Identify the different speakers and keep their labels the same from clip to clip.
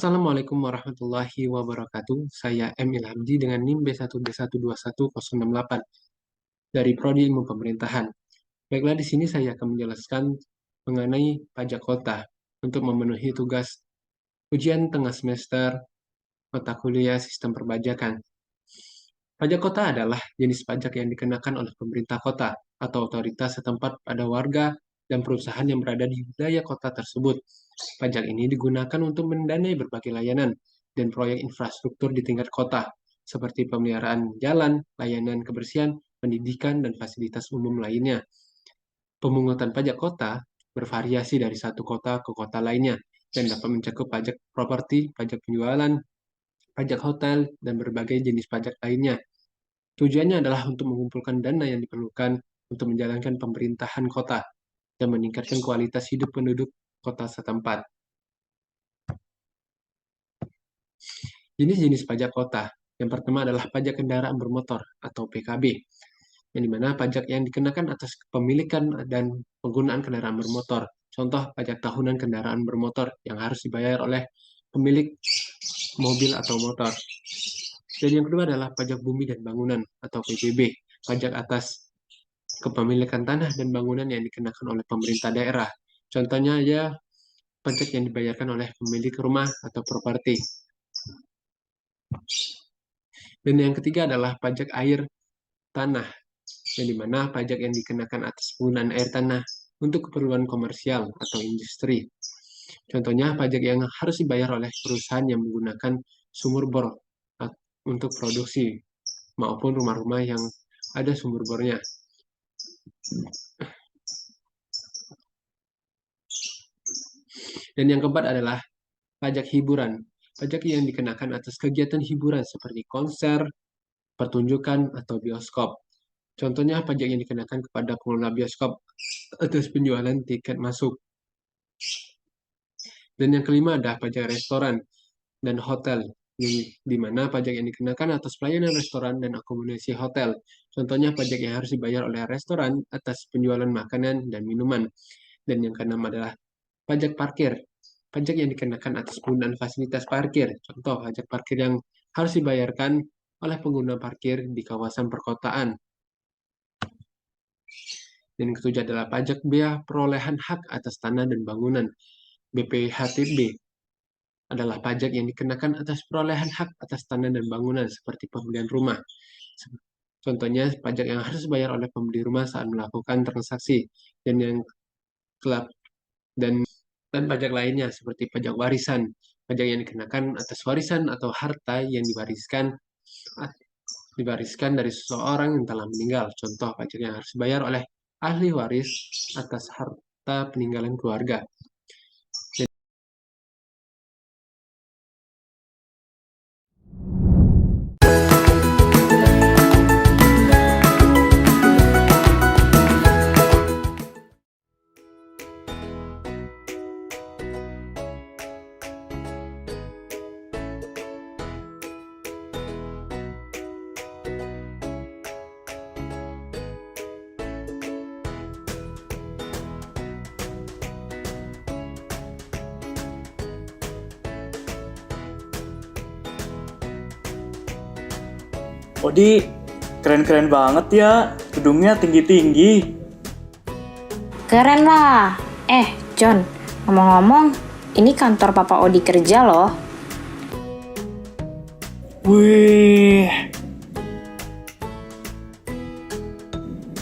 Speaker 1: Assalamualaikum warahmatullahi wabarakatuh. Saya M. Ilhamdi dengan NIM B1B1210068 dari Prodi Ilmu Pemerintahan. Baiklah, di sini saya akan menjelaskan mengenai pajak kota untuk memenuhi tugas ujian tengah semester mata kuliah Sistem Perpajakan. Pajak kota adalah jenis pajak yang dikenakan oleh pemerintah kota atau otoritas setempat pada warga dan perusahaan yang berada di wilayah kota tersebut. Pajak ini digunakan untuk mendanai berbagai layanan dan proyek infrastruktur di tingkat kota, seperti pemeliharaan jalan, layanan kebersihan, pendidikan, dan fasilitas umum lainnya. Pemungutan pajak kota bervariasi dari satu kota ke kota lainnya dan dapat mencakup pajak properti, pajak penjualan, pajak hotel, dan berbagai jenis pajak lainnya. Tujuannya adalah untuk mengumpulkan dana yang diperlukan untuk menjalankan pemerintahan kota dan meningkatkan kualitas hidup penduduk kota setempat. Jenis-jenis pajak kota. Yang pertama adalah pajak kendaraan bermotor atau PKB, yang dimana pajak yang dikenakan atas kepemilikan dan penggunaan kendaraan bermotor. Contoh, pajak tahunan kendaraan bermotor yang harus dibayar oleh pemilik mobil atau motor. Dan yang kedua adalah pajak bumi dan bangunan atau PBB, pajak atas kepemilikan tanah dan bangunan yang dikenakan oleh pemerintah daerah. Contohnya ya pajak yang dibayarkan oleh pemilik rumah atau properti. Dan yang ketiga adalah pajak air tanah, yang dimana pajak yang dikenakan atas penggunaan air tanah untuk keperluan komersial atau industri. Contohnya pajak yang harus dibayar oleh perusahaan yang menggunakan sumur bor untuk produksi maupun rumah-rumah yang ada sumur bornya. Dan yang keempat adalah pajak hiburan. Pajak yang dikenakan atas kegiatan hiburan seperti konser, pertunjukan, atau bioskop. Contohnya pajak yang dikenakan kepada pengelola bioskop atas penjualan tiket masuk. Dan yang kelima adalah pajak restoran dan hotel, di mana pajak yang dikenakan atas pelayanan restoran dan akomodasi hotel. Contohnya pajak yang harus dibayar oleh restoran atas penjualan makanan dan minuman. Dan yang keenam adalah pajak parkir. Pajak yang dikenakan atas penggunaan fasilitas parkir. Contoh, pajak parkir yang harus dibayarkan oleh pengguna parkir di kawasan perkotaan. Dan yang ketujuh adalah pajak bea perolehan hak atas tanah dan bangunan. BPHTB adalah pajak yang dikenakan atas perolehan hak atas tanah dan bangunan seperti pembelian rumah. Contohnya pajak yang harus dibayar oleh pembeli rumah saat melakukan transaksi. Dan yang kelab dan pajak lainnya seperti pajak warisan. Pajak yang dikenakan atas warisan atau harta yang diwariskan dari seseorang yang telah meninggal. Contoh pajak yang harus dibayar oleh ahli waris atas harta peninggalan keluarga.
Speaker 2: Odi, keren-keren banget ya, gedungnya tinggi-tinggi.
Speaker 3: Keren lah. John, ngomong-ngomong, ini kantor Papa Odi kerja loh.
Speaker 2: Wih,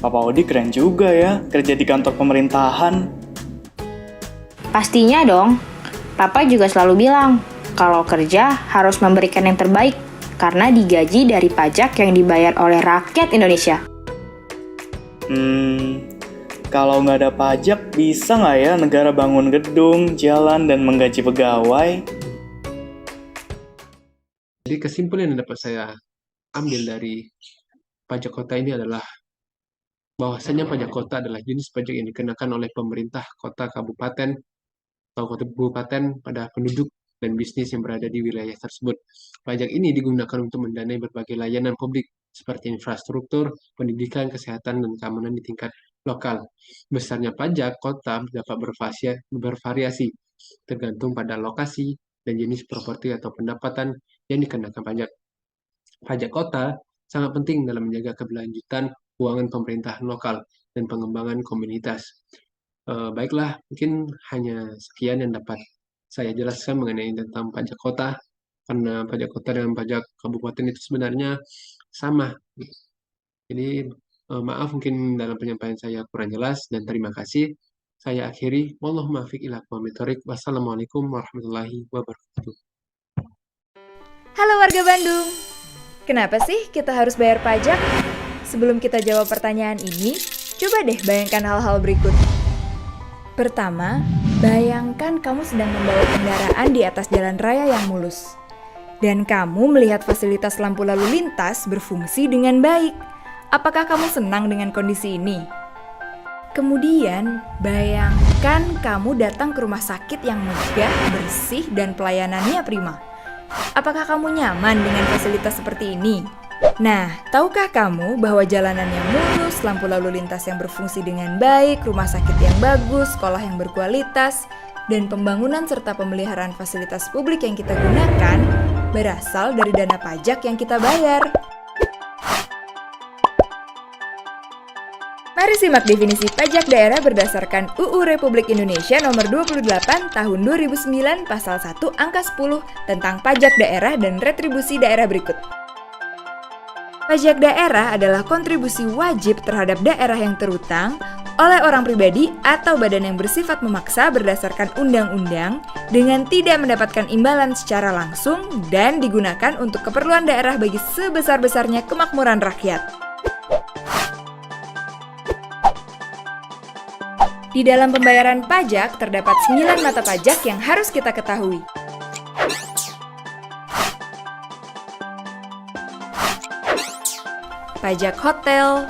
Speaker 2: Papa Odi keren juga ya, kerja di kantor pemerintahan.
Speaker 3: Pastinya dong. Papa juga selalu bilang, kalau kerja harus memberikan yang terbaik, karena digaji dari pajak yang dibayar oleh rakyat Indonesia.
Speaker 2: Kalau nggak ada pajak, bisa nggak ya negara bangun gedung, jalan, dan menggaji pegawai?
Speaker 1: Jadi kesimpulan yang dapat saya ambil dari pajak kota ini adalah bahwasanya pajak kota adalah jenis pajak yang dikenakan oleh pemerintah kota kabupaten atau kabupaten pada penduduk dan bisnis yang berada di wilayah tersebut. Pajak ini digunakan untuk mendanai berbagai layanan publik seperti infrastruktur, pendidikan, kesehatan, dan keamanan di tingkat lokal. Besarnya pajak kota dapat bervariasi tergantung pada lokasi, dan jenis properti atau pendapatan yang dikenakan pajak. Pajak kota sangat penting dalam menjaga keberlanjutan keuangan pemerintahan lokal dan pengembangan komunitas. Baiklah, mungkin hanya sekian yang dapat saya jelaskan mengenai tentang pajak kota, karena pajak kota dan pajak kabupaten itu sebenarnya sama. Jadi, maaf mungkin dalam penyampaian saya kurang jelas dan terima kasih. Saya akhiri, wallahu muwaffiq ila aqwamit thoriq. Wassalamualaikum warahmatullahi wabarakatuh.
Speaker 4: Halo warga Bandung, kenapa sih kita harus bayar pajak? Sebelum kita jawab pertanyaan ini, coba deh bayangkan hal-hal berikut. Pertama, bayangkan kamu sedang membawa kendaraan di atas jalan raya yang mulus. Dan kamu melihat fasilitas lampu lalu lintas berfungsi dengan baik. Apakah kamu senang dengan kondisi ini? Kemudian, bayangkan kamu datang ke rumah sakit yang megah, bersih, dan pelayanannya prima. Apakah kamu nyaman dengan fasilitas seperti ini? Nah, tahukah kamu bahwa jalanan yang mulus, lampu lalu lintas yang berfungsi dengan baik, rumah sakit yang bagus, sekolah yang berkualitas, dan pembangunan serta pemeliharaan fasilitas publik yang kita gunakan berasal dari dana pajak yang kita bayar? Mari simak definisi pajak daerah berdasarkan UU Republik Indonesia Nomor 28 Tahun 2009 Pasal 1 Angka 10 tentang pajak daerah dan retribusi daerah berikut. Pajak daerah adalah kontribusi wajib terhadap daerah yang terutang oleh orang pribadi atau badan yang bersifat memaksa berdasarkan undang-undang dengan tidak mendapatkan imbalan secara langsung dan digunakan untuk keperluan daerah bagi sebesar-besarnya kemakmuran rakyat. Di dalam pembayaran pajak terdapat 9 mata pajak yang harus kita ketahui. Pajak hotel,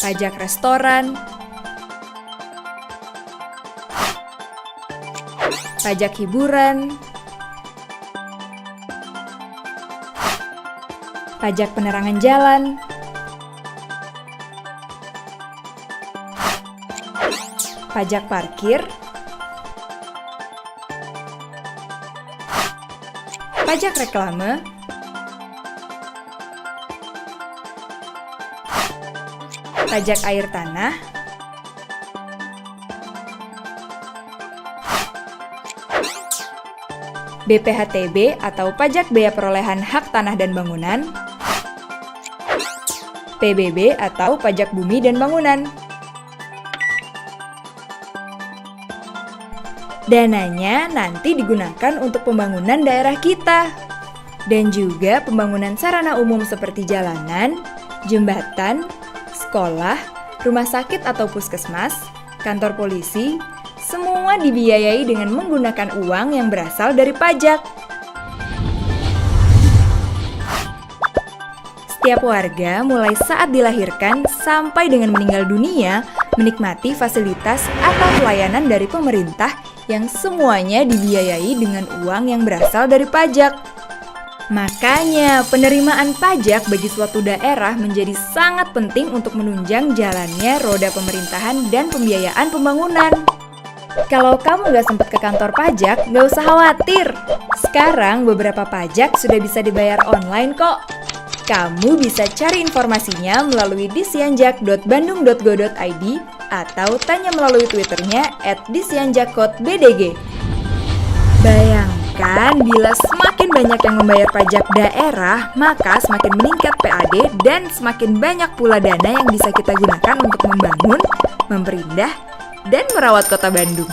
Speaker 4: pajak restoran, pajak hiburan, pajak penerangan jalan, pajak parkir, pajak reklame, pajak air tanah, BPHTB atau pajak bea perolehan hak tanah dan bangunan, PBB atau pajak bumi dan bangunan. Dananya nanti digunakan untuk pembangunan daerah kita dan juga pembangunan sarana umum seperti jalanan, jembatan, sekolah, rumah sakit atau puskesmas, kantor polisi, semua dibiayai dengan menggunakan uang yang berasal dari pajak. Setiap warga mulai saat dilahirkan sampai dengan meninggal dunia menikmati fasilitas atau pelayanan dari pemerintah yang semuanya dibiayai dengan uang yang berasal dari pajak. Makanya, penerimaan pajak bagi suatu daerah menjadi sangat penting untuk menunjang jalannya roda pemerintahan dan pembiayaan pembangunan. Kalau kamu nggak sempat ke kantor pajak, nggak usah khawatir. Sekarang beberapa pajak sudah bisa dibayar online kok. Kamu bisa cari informasinya melalui disianjak.bandung.go.id atau tanya melalui Twitternya @disianjakkotbdg. Bayangkan bila semakin banyak yang membayar pajak daerah, maka semakin meningkat PAD dan semakin banyak pula dana yang bisa kita gunakan untuk membangun, memperindah, dan merawat kota Bandung.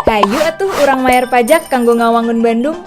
Speaker 4: Hayu atuh urang mayar pajak kanggo ngawangun Bandung.